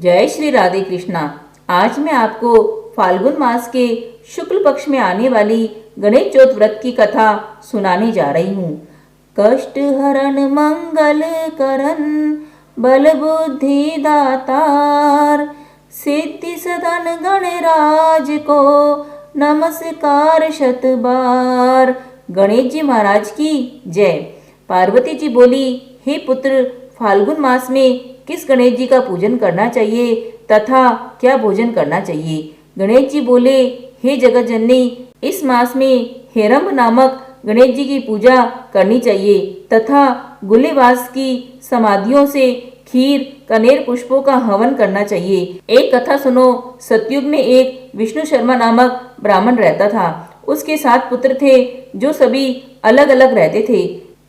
जय श्री राधे कृष्णा। आज मैं आपको फाल्गुन मास के शुक्ल पक्ष में आने वाली गणेश चौथ व्रत की कथा सुनाने जा रही हूँ। कष्ट हरण मंगल करन बल बुद्धि दातार, सिद्धि सदन गणराज को नमस्कार शत बार। गणेश जी महाराज की जय। पार्वती जी बोली, हे पुत्र, फाल्गुन मास में किस गणेश जी का पूजन करना चाहिए तथा क्या भोजन करना चाहिए। गणेश जी बोले, हे जगत जननी, इस मास में हेरंब नामक गणेश जी की पूजा करनी चाहिए तथा गुलेवास की समाधियों से खीर कनेर पुष्पों का हवन करना चाहिए। एक कथा सुनो। सतयुग में एक विष्णु शर्मा नामक ब्राह्मण रहता था। उसके 7 पुत्र थे जो सभी अलग अलग रहते थे।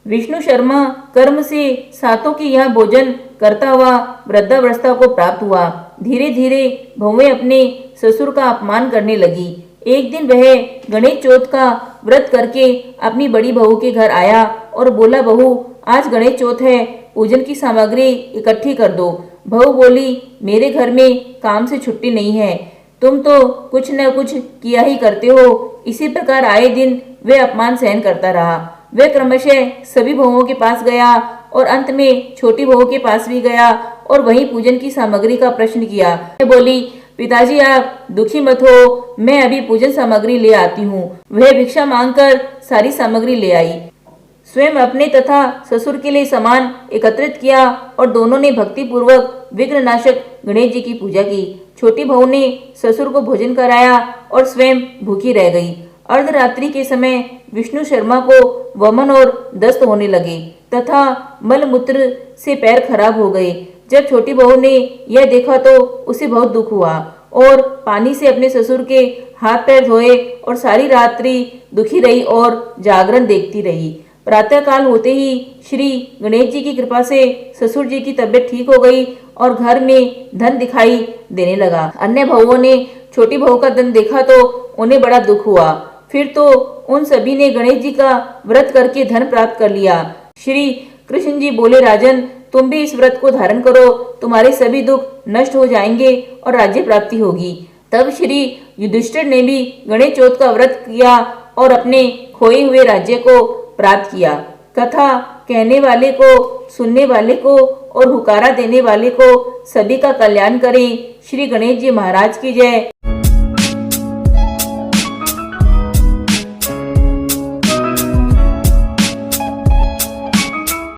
विष्णु शर्मा कर्म से सातों के यहाँ भोजन करता हुआ वृद्धावस्था को प्राप्त हुआ। धीरे धीरे बहुएं अपने ससुर का अपमान करने लगी। एक दिन वह गणेश चौथ का व्रत करके अपनी बड़ी बहू के घर आया और बोला, बहू, आज गणेश चौथ है, पूजन की सामग्री इकट्ठी कर दो। बहू बोली, मेरे घर में काम से छुट्टी नहीं है, तुम तो कुछ न कुछ किया ही करते हो। इसी प्रकार आए दिन वे अपमान सहन करता रहा। वह क्रमशः सभी बहुओं के पास गया और अंत में छोटी बहू के पास भी गया और वहीं पूजन की सामग्री का प्रश्न किया। वह बोली, पिताजी आप दुखी मत हो, मैं अभी पूजन सामग्री ले आती हूँ। वह भिक्षा मांगकर सारी सामग्री ले आई। स्वयं अपने तथा ससुर के लिए सामान एकत्रित किया और दोनों ने भक्ति पूर्वक विघ्ननाशक गणेश जी की पूजा की। छोटी बहू ने ससुर को भोजन कराया और स्वयं भूखी रह गई। अर्धरात्रि के समय विष्णु शर्मा को वमन और दस्त होने लगे तथा मलमूत्र से पैर खराब हो गए। जब छोटी बहू ने यह देखा तो उसे बहुत दुख हुआ और पानी से अपने ससुर के हाथ पैर धोए और सारी रात्रि दुखी रही और जागरण देखती रही। प्रातःकाल होते ही श्री गणेश जी की कृपा से ससुर जी की तबीयत ठीक हो गई और घर में धन दिखाई देने लगा। अन्य बहुओं ने छोटी बहू का धन देखा तो उन्हें बड़ा दुख हुआ। फिर तो उन सभी ने गणेश जी का व्रत करके धन प्राप्त कर लिया। श्री कृष्ण जी बोले, राजन, तुम भी इस व्रत को धारण करो, तुम्हारे सभी दुख नष्ट हो जाएंगे और राज्य प्राप्ति होगी। तब श्री युधिष्ठिर ने भी गणेश चौथ का व्रत किया और अपने खोए हुए राज्य को प्राप्त किया। कथा कहने वाले को, सुनने वाले को और हुकारा देने वाले को सभी का कल्याण करें। श्री गणेश जी महाराज की जय।